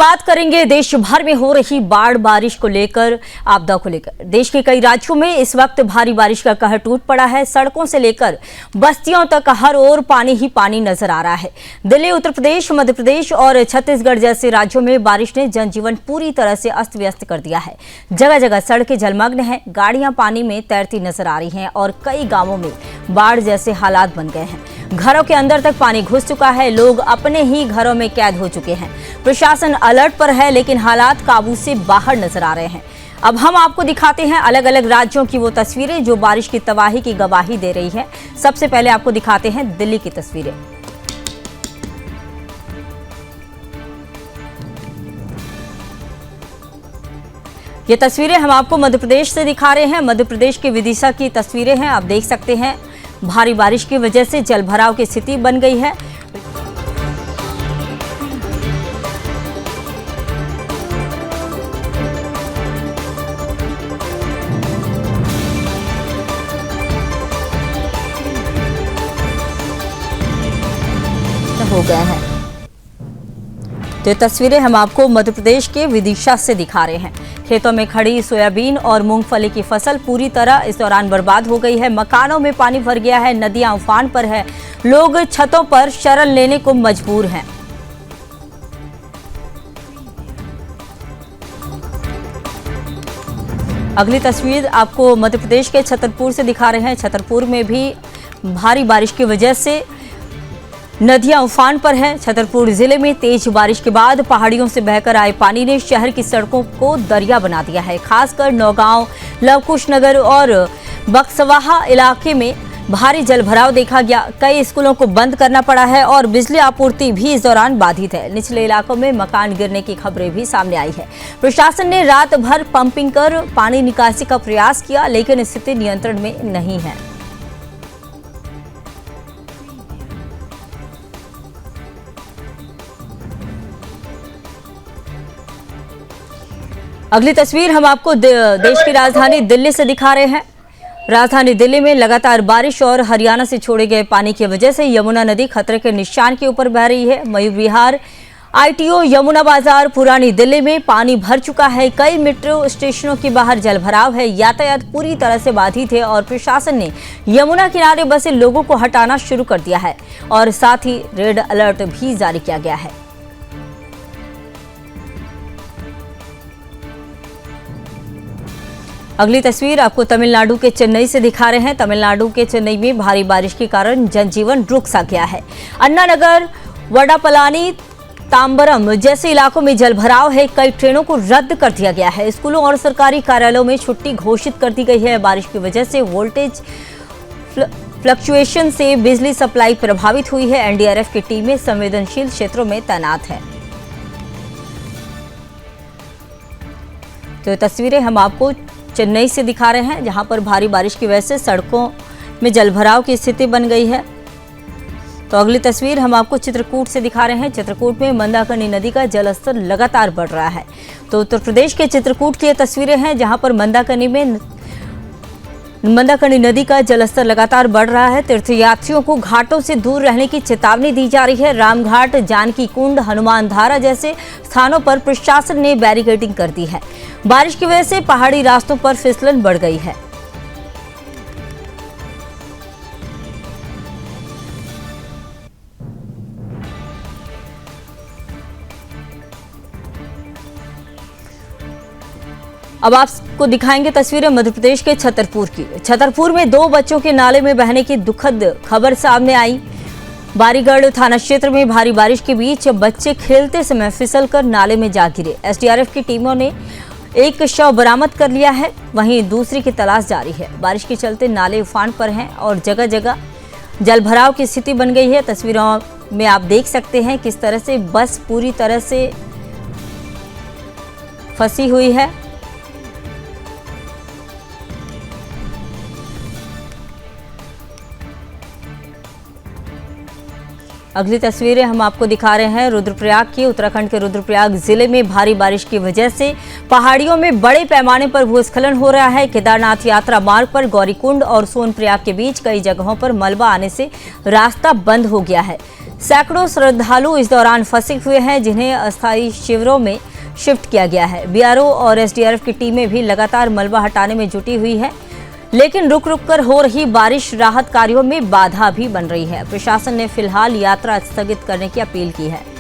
बात करेंगे देश भर में हो रही बाढ़ बारिश को लेकर, आपदा को लेकर। देश के कई राज्यों में इस वक्त भारी बारिश का कहर टूट पड़ा है। सड़कों से लेकर बस्तियों तक हर ओर पानी ही पानी नजर आ रहा है। दिल्ली, उत्तर प्रदेश, मध्य प्रदेश और छत्तीसगढ़ जैसे राज्यों में बारिश ने जनजीवन पूरी तरह से अस्त व्यस्त कर दिया है। जगह जगह सड़कें जलमग्न हैं, गाड़ियां पानी में तैरती नजर आ रही हैं और कई गांवों में बाढ़ जैसे हालात बन गए हैं। घरों के अंदर तक पानी घुस चुका है, लोग अपने ही घरों में कैद हो चुके हैं। प्रशासन अलर्ट पर है, लेकिन हालात काबू से बाहर नजर आ रहे हैं। अब हम आपको दिखाते हैं अलग अलग राज्यों की वो तस्वीरें जो बारिश की तबाही की गवाही दे रही है। सबसे पहले आपको दिखाते हैं दिल्ली की तस्वीरें। ये तस्वीरें हम आपको मध्य प्रदेश से दिखा रहे हैं। मध्य प्रदेश के विदिशा की तस्वीरें हैं। आप देख सकते हैं भारी बारिश की वजह से जलभराव की स्थिति बन गई है। हो गए हैं। तो ये तस्वीरें हम आपको मध्य प्रदेश के विदिशा से दिखा रहे हैं। खेतों में खड़ी सोयाबीन और मूंगफली की फसल पूरी तरह इस दौरान बर्बाद हो गई है। मकानों में पानी भर गया है, नदियां उफान पर है, लोग छतों पर शरण लेने को मजबूर हैं। अगली तस्वीर आपको मध्य प्रदेश के छतरपुर से दिखा रहे हैं। छतरपुर में भी भारी बारिश की वजह से नदियां उफान पर हैं। छतरपुर जिले में तेज बारिश के बाद पहाड़ियों से बहकर आए पानी ने शहर की सड़कों को दरिया बना दिया है। खासकर नौगांव, लवकुश नगर और बक्सवाहा इलाके में भारी जलभराव देखा गया। कई स्कूलों को बंद करना पड़ा है और बिजली आपूर्ति भी इस दौरान बाधित है। निचले इलाकों में मकान गिरने की खबरें भी सामने आई है। प्रशासन ने रात भर पंपिंग कर पानी निकासी का प्रयास किया, लेकिन स्थिति नियंत्रण में नहीं है। अगली तस्वीर हम आपको देश की राजधानी दिल्ली से दिखा रहे हैं। राजधानी दिल्ली में लगातार बारिश और हरियाणा से छोड़े गए पानी की वजह से यमुना नदी खतरे के निशान के ऊपर बह रही है। मयूर विहार, ITO, यमुना बाजार, पुरानी दिल्ली में पानी भर चुका है। कई मेट्रो स्टेशनों के बाहर जलभराव है। यातायात पूरी तरह से बाधित है और प्रशासन ने यमुना किनारे बसे लोगों को हटाना शुरू कर दिया है और साथ ही रेड अलर्ट भी जारी किया गया है। अगली तस्वीर आपको तमिलनाडु के चेन्नई से दिखा रहे हैं। तमिलनाडु के चेन्नई में भारी बारिश के कारण जनजीवन रुक सा गया है। अन्ना नगर, वडापलानी, तांबरम जैसे इलाकों में जलभराव है। कई ट्रेनों को रद्द कर दिया गया है। स्कूलों और सरकारी कार्यालयों में छुट्टी घोषित कर दी गई है। बारिश की वजह से वोल्टेज फ्लक्चुएशन से बिजली सप्लाई प्रभावित हुई है। NDRF की टीमें संवेदनशील क्षेत्रों में तैनात है। तो ये तस्वीरें हम आपको चेन्नई से दिखा रहे हैं, जहां पर भारी बारिश की वजह से सड़कों में जलभराव की स्थिति बन गई है। तो अगली तस्वीर हम आपको चित्रकूट से दिखा रहे हैं। चित्रकूट में मंदाकिनी नदी का जलस्तर लगातार बढ़ रहा है। तो उत्तर प्रदेश के चित्रकूट की ये तस्वीरें हैं, जहां पर मंदाकिनी नदी का जलस्तर लगातार बढ़ रहा है। तीर्थयात्रियों को घाटों से दूर रहने की चेतावनी दी जा रही है। रामघाट, जानकी कुंड, हनुमान धारा जैसे स्थानों पर प्रशासन ने बैरिकेडिंग कर दी है। बारिश की वजह से पहाड़ी रास्तों पर फिसलन बढ़ गई है। अब आपको दिखाएंगे तस्वीरें मध्य प्रदेश के छतरपुर की। छतरपुर में 2 बच्चों के नाले में बहने की दुखद खबर सामने आई। बारीगढ़ थाना क्षेत्र में भारी बारिश के बीच बच्चे खेलते समय फिसलकर नाले में जा गिरे। SDRF की टीमों ने एक शव बरामद कर लिया है, वहीं दूसरी की तलाश जारी है। बारिश के चलते नाले उफान पर हैं और जगह जगह जलभराव की स्थिति बन गई है। तस्वीरों में आप देख सकते हैं किस तरह से बस पूरी तरह से फंसी हुई है। अगली तस्वीरें हम आपको दिखा रहे हैं रुद्रप्रयाग की। उत्तराखंड के रुद्रप्रयाग जिले में भारी बारिश की वजह से पहाड़ियों में बड़े पैमाने पर भूस्खलन हो रहा है। केदारनाथ यात्रा मार्ग पर गौरीकुंड और सोनप्रयाग के बीच कई जगहों पर मलबा आने से रास्ता बंद हो गया है। सैकड़ों श्रद्धालु इस दौरान फंसे हुए हैं, जिन्हें अस्थायी शिविरों में शिफ्ट किया गया है। बीआरओ और एसडीआरएफ की टीमें भी लगातार मलबा हटाने में जुटी हुई है, लेकिन रुक रुक कर हो रही बारिश राहत कार्यों में बाधा भी बन रही है। प्रशासन ने फिलहाल यात्रा स्थगित करने की अपील की है।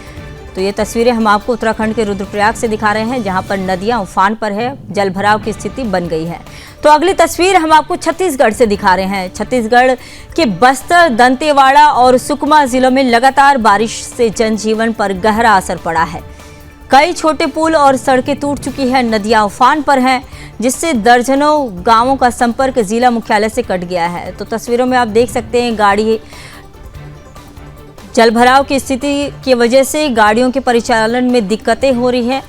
तो ये तस्वीरें हम आपको उत्तराखंड के रुद्रप्रयाग से दिखा रहे हैं, जहां पर नदियां उफान पर है, जलभराव की स्थिति बन गई है। तो अगली तस्वीर हम आपको छत्तीसगढ़ से दिखा रहे हैं। छत्तीसगढ़ के बस्तर, दंतेवाड़ा और सुकमा जिलों में लगातार बारिश से जनजीवन पर गहरा असर पड़ा है। कई छोटे पुल और सड़कें टूट चुकी हैं, नदियां उफान पर हैं, जिससे दर्जनों गांवों का संपर्क जिला मुख्यालय से कट गया है। तो तस्वीरों में आप देख सकते हैं, गाड़ी जलभराव की स्थिति की वजह से गाड़ियों के परिचालन में दिक्कतें हो रही हैं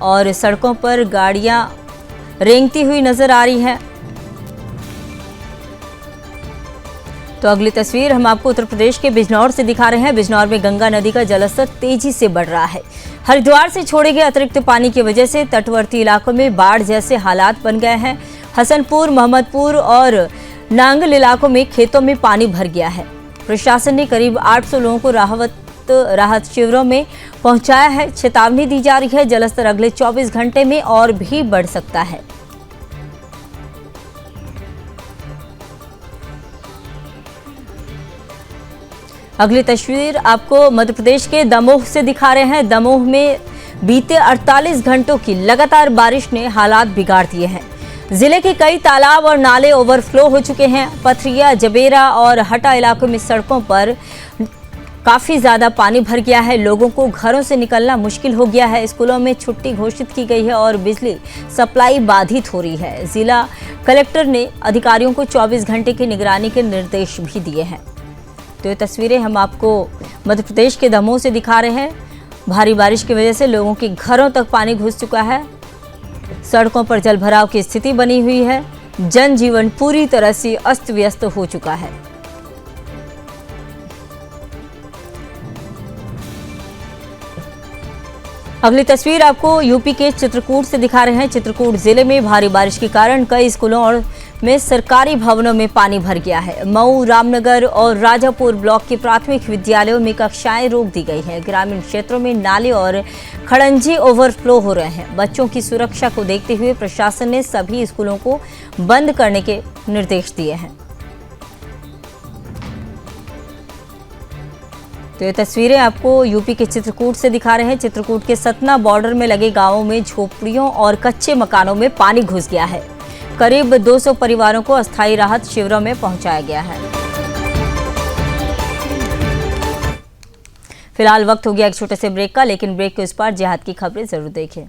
और सड़कों पर गाड़ियां रेंगती हुई नजर आ रही हैं। तो अगली तस्वीर हम आपको उत्तर प्रदेश के बिजनौर से दिखा रहे हैं। बिजनौर में गंगा नदी का जलस्तर तेजी से बढ़ रहा है। हरिद्वार से छोड़े गए अतिरिक्त पानी की वजह से तटवर्ती इलाकों में बाढ़ जैसे हालात बन गए हैं। हसनपुर, मोहम्मदपुर और नांगल इलाकों में खेतों में पानी भर गया है। प्रशासन ने करीब 800 लोगों को राहत शिविरों में पहुंचाया है। चेतावनी दी जा रही है, जलस्तर अगले 24 घंटे में और भी बढ़ सकता है। अगली तस्वीर आपको मध्य प्रदेश के दमोह से दिखा रहे हैं। दमोह में बीते 48 घंटों की लगातार बारिश ने हालात बिगाड़ दिए हैं। जिले के कई तालाब और नाले ओवरफ्लो हो चुके हैं। पथरिया, जबेरा और हटा इलाकों में सड़कों पर काफी ज्यादा पानी भर गया है। लोगों को घरों से निकलना मुश्किल हो गया है। स्कूलों में छुट्टी घोषित की गई है और बिजली सप्लाई बाधित हो रही है। जिला कलेक्टर ने अधिकारियों को 24 घंटे की निगरानी के निर्देश भी दिए हैं। तो ये तस्वीरें हम आपको मध्य प्रदेश के दमोह से दिखा रहे हैं। भारी बारिश की वजह से लोगों के घरों तक पानी घुस चुका है। सड़कों पर जलभराव की स्थिति बनी हुई है। जनजीवन पूरी तरह से अस्त व्यस्त हो चुका है। अगली तस्वीर आपको यूपी के चित्रकूट से दिखा रहे हैं। चित्रकूट जिले में भारी बारिश के कारण कई स्कूलों और में सरकारी भवनों में पानी भर गया है। मऊ, रामनगर और राजापुर ब्लॉक के प्राथमिक विद्यालयों में कक्षाएं रोक दी गई हैं। ग्रामीण क्षेत्रों में नाले और खड़ंजी ओवरफ्लो हो रहे हैं। बच्चों की सुरक्षा को देखते हुए प्रशासन ने सभी स्कूलों को बंद करने के निर्देश दिए हैं। तो ये तस्वीरें आपको यूपी के चित्रकूट से दिखा रहे हैं। चित्रकूट के सतना बॉर्डर में लगे गांवों में झोपड़ियों और कच्चे मकानों में पानी घुस गया है। करीब 200 परिवारों को अस्थायी राहत शिविरों में पहुंचाया गया है। फिलहाल वक्त हो गया एक छोटे से ब्रेक का, लेकिन ब्रेक के उस पार जिहाद की खबरें जरूर देखें।